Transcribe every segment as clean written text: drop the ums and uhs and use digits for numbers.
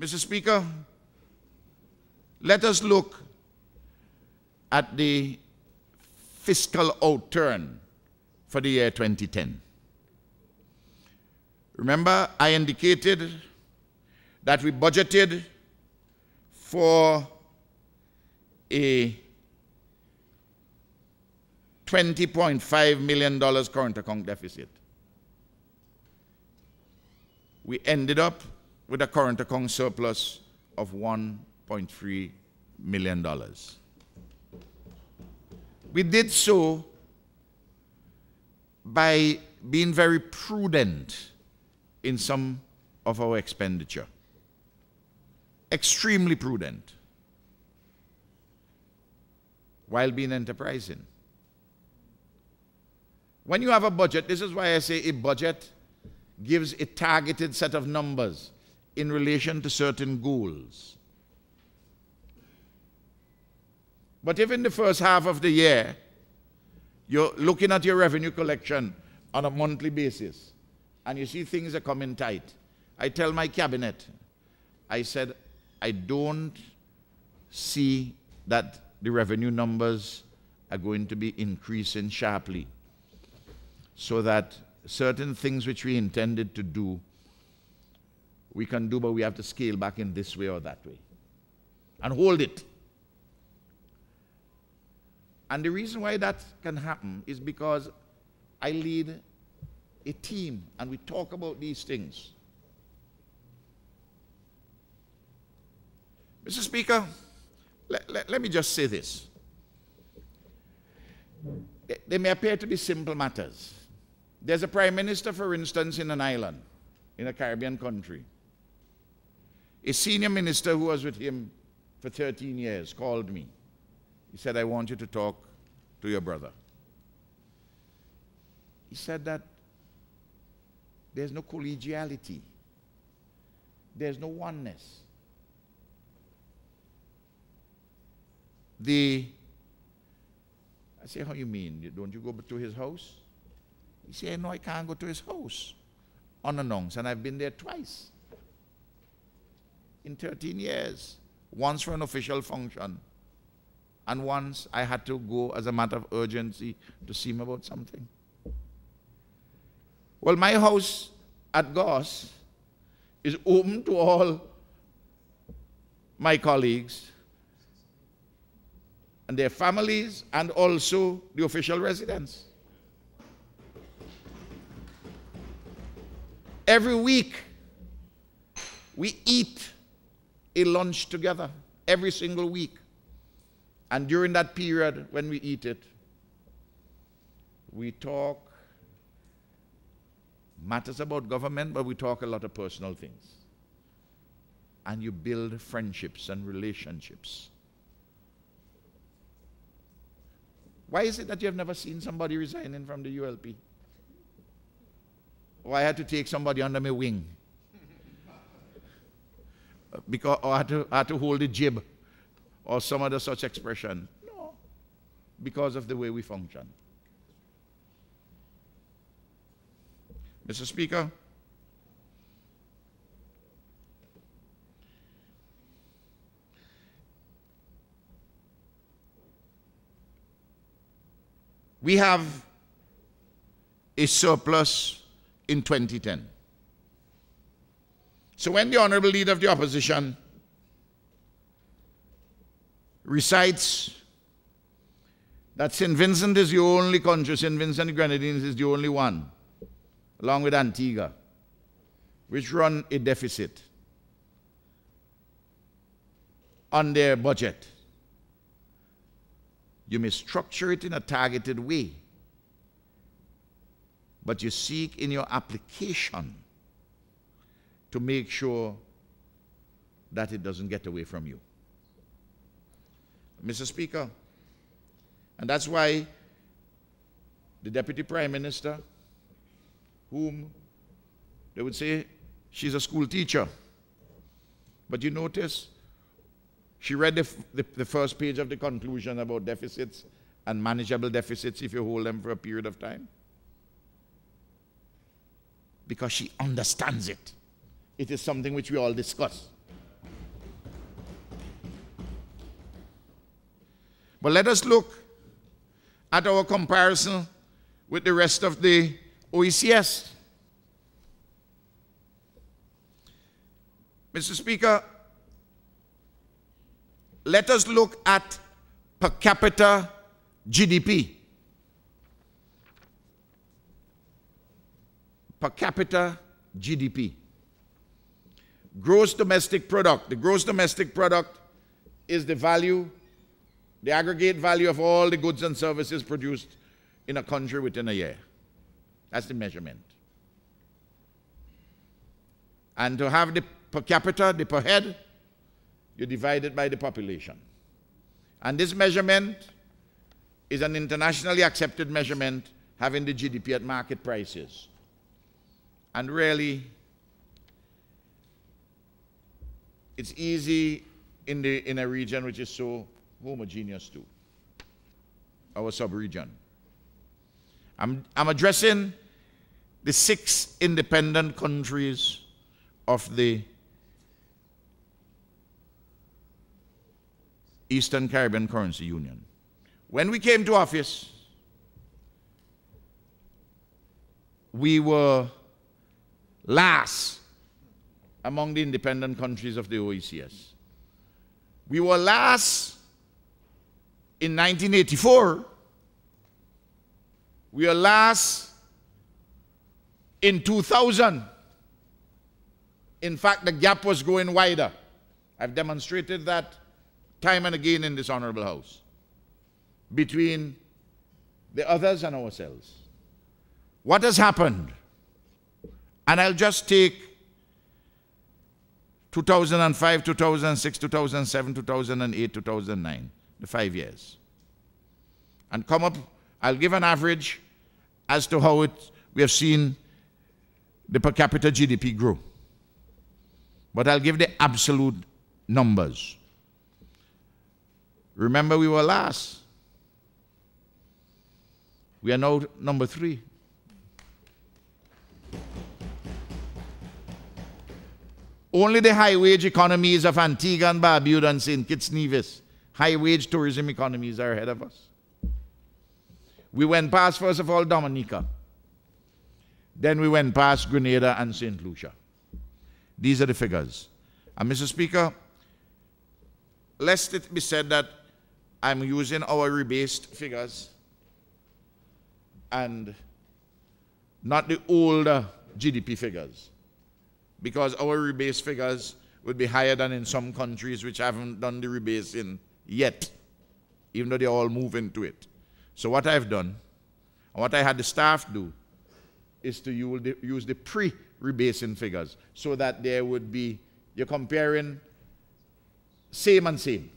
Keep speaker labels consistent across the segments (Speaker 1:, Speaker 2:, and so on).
Speaker 1: Mr. Speaker, let us look at the fiscal outturn for the year 2010. Remember, I indicated that we budgeted for a $20.5 million current account deficit. We ended up with a current account surplus of $1.3 million. We did so by being very prudent in some of our expenditure. Extremely prudent, while being enterprising. When you have a budget, this is why I say a budget gives a targeted set of numbers in relation to certain goals. But if in the first half of the year, you're looking at your revenue collection on a monthly basis, and you see things are coming tight, I tell my cabinet, I said, I don't see that the revenue numbers are going to be increasing sharply, so that certain things which we intended to do, we can do, but we have to scale back in this way or that way, and hold it. And the reason why that can happen is because I lead a team, and we talk about these things. Mr. Speaker, let me just say this. They may appear to be simple matters. There's a prime minister, for instance, in an island, in a Caribbean country. A senior minister who was with him for 13 years called me. He said, I want you to talk to your brother. He said that there's no collegiality. There's no oneness. I say, how you mean? Don't you go to his house? He said, no, I can't go to his house unannounced, and I've been there twice in 13 years. Once for an official function, and once I had to go as a matter of urgency to see him about something. Well, my house at GOS is open to all my colleagues and their families, and also the official residents. Every week, we eat a lunch together, every single week. And during that period, when we eat it, we talk matters about government, but we talk a lot of personal things. And you build friendships and relationships. Why is it that you have never seen somebody resigning from the ULP? Or I had to take somebody under my wing? Because I had to hold the jib or some other such expression. No, because of the way we function. Mr. Speaker, we have a surplus in 2010. So when the Honorable Leader of the Opposition recites that St. Vincent is the only country, St. Vincent and the Grenadines is the only one, along with Antigua, which run a deficit on their budget, you may structure it in a targeted way, but you seek in your application to make sure that it doesn't get away from you. Mr. Speaker, and that's why the Deputy Prime Minister, whom they would say she's a school teacher, but you notice she read the first page of the conclusion about deficits and manageable deficits if you hold them for a period of time. Because she understands it. It is something which we all discuss. But let us look at our comparison with the rest of the OECS. Mr. Speaker, let us look at per capita GDP. Per capita GDP. Gross domestic product. The gross domestic product is the value, the aggregate value of all the goods and services produced in a country within a year. That's the measurement. And to have the per capita, the per head, you divide it by the population. And this measurement is an internationally accepted measurement having the GDP at market prices. And really, it's easy in a region which is so homogeneous too, our sub-region. I'm addressing the 6 independent countries of the Eastern Caribbean Currency Union. When we came to office, we were last among the independent countries of the OECS. We were last in 1984. We were last in 2000. In fact, the gap was growing wider. I've demonstrated that time and again in this Honorable House between the others and ourselves. What has happened? And I'll just take 2005, 2006, 2007, 2008, 2009, the 5 years. And come up, I'll give an average as to how we have seen the per capita GDP grow. But I'll give the absolute numbers. Remember, we were last. We are now number 3. Only the high-wage economies of Antigua and Barbuda and St. Kitts Nevis, high-wage tourism economies, are ahead of us. We went past, first of all, Dominica. Then we went past Grenada and St. Lucia. These are the figures. And Mr. Speaker, lest it be said that I'm using our rebased figures and not the older GDP figures, because our rebase figures would be higher than in some countries which haven't done the rebasing yet, even though they're all moving to it. So what I've done, and what I had the staff do, is to use the pre-rebasing figures so that there would be, you're comparing same and same.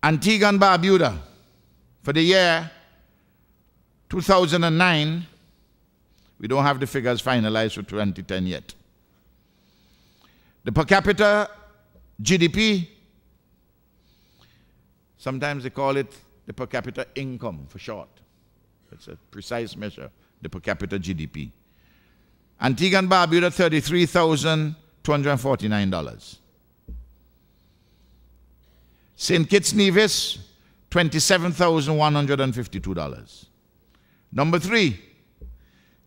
Speaker 1: Antigua and Barbuda, for the year 2009, we don't have the figures finalized for 2010 yet. The per capita GDP, sometimes they call it the per capita income for short. It's a precise measure, the per capita GDP. Antigua and Barbuda, $33,249. St. Kitts Nevis, $27,152. Number 3,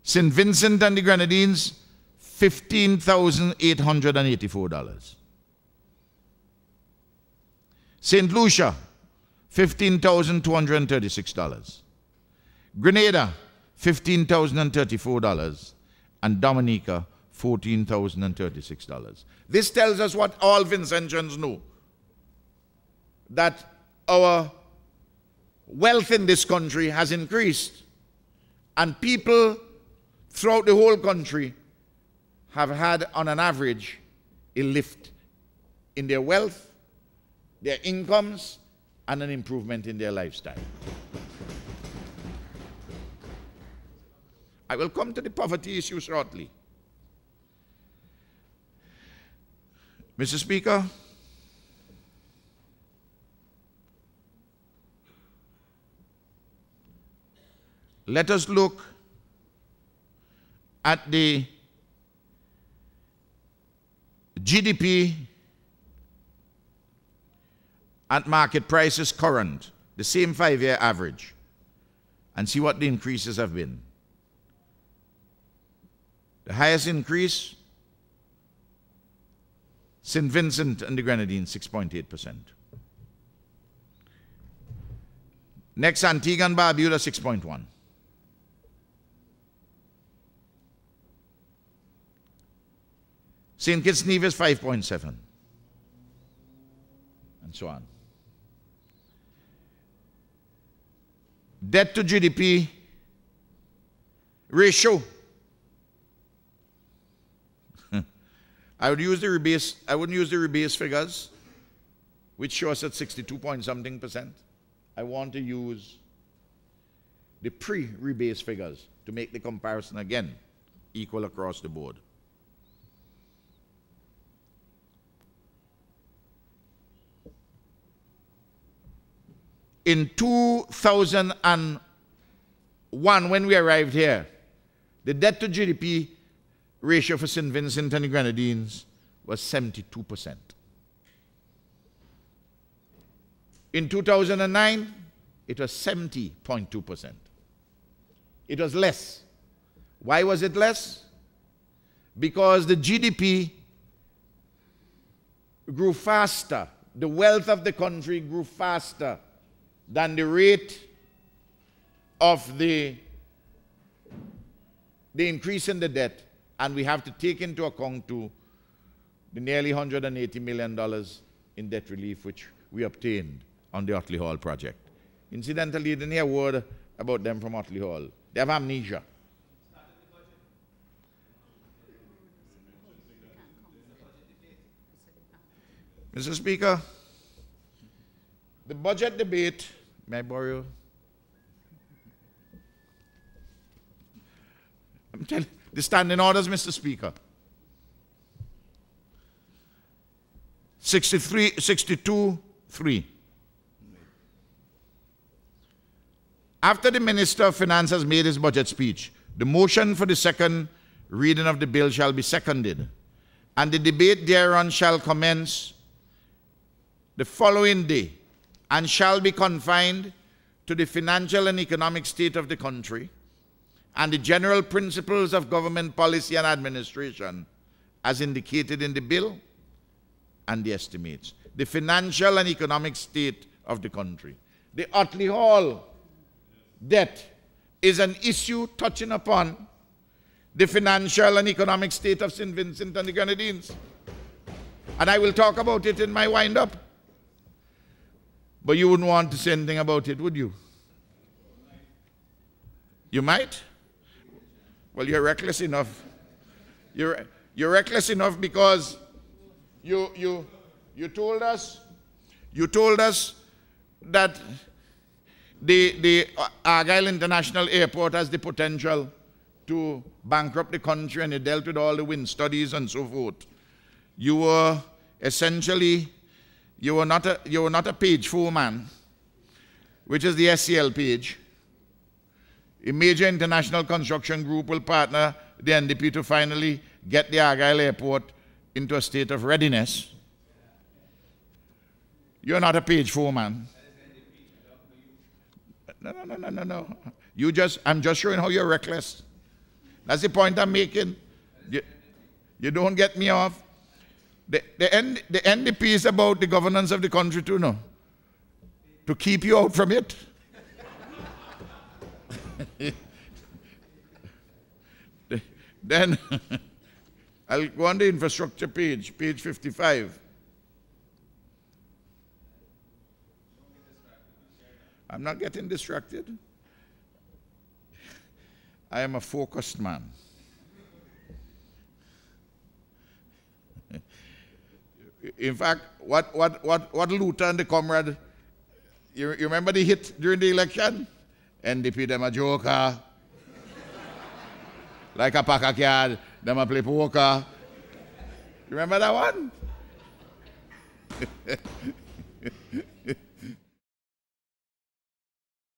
Speaker 1: St. Vincent and the Grenadines, $15,884. St. Lucia, $15,236. Grenada, $15,034. And Dominica, $14,036. This tells us what all Vincentians know, that our wealth in this country has increased, and people throughout the whole country have had, on an average, a lift in their wealth, their incomes, and an improvement in their lifestyle. I will come to the poverty issue shortly. Mr. Speaker, let us look at the GDP at market prices current, the same 5-year average, and see what the increases have been. The highest increase, St. Vincent and the Grenadines, 6.8%. Next, Antigua and Barbuda, 6.1%. St. Kitts Nevis, 5.7%. And so on. Debt to GDP ratio. I wouldn't use the rebase figures, which show us at 62 point something percent. I want to use the pre-rebase figures to make the comparison again equal across the board. In 2001, when we arrived here, the debt to GDP ratio for St. Vincent and the Grenadines was 72%. In 2009, it was 70.2%. It was less. Why was it less? Because the GDP grew faster. The wealth of the country grew faster than the rate of the increase in the debt, and we have to take into account too the nearly $180 million in debt relief which we obtained on the Otley Hall project. Incidentally, you didn't hear a word about them from Otley Hall. They have amnesia. Mr. Speaker, the budget debate, may I borrow? I'm telling you, the standing orders, Mr. Speaker. 62-3. After the Minister of Finance has made his budget speech, the motion for the second reading of the bill shall be seconded, and the debate thereon shall commence the following day, and shall be confined to the financial and economic state of the country, and the general principles of government policy and administration as indicated in the bill and the estimates. The financial and economic state of the country. The Otley Hall debt is an issue touching upon the financial and economic state of St. Vincent and the Grenadines. And I will talk about it in my wind-up. But you wouldn't want to say anything about it, would you? You might? Well, you're reckless enough. You're reckless enough because you told us that the Argyle International Airport has the potential to bankrupt the country, and you dealt with all the wind studies and so forth. You were essentially, you were not a page 4 man, which is the SCL page. A major international construction group will partner the NDP to finally get the Argyle Airport into a state of readiness. You're not a page 4 man. No. I'm just showing how you're reckless. That's the point I'm making. You don't get me off. The NDP is about the governance of the country too, no? To keep you out from it. Then I'll go on the infrastructure page 55. I'm not getting distracted. I am a focused man. In fact, what Luther and the comrade, you remember the hit during the election? NDP, them a joker. Like a pack of card, them a play poker. You remember that one?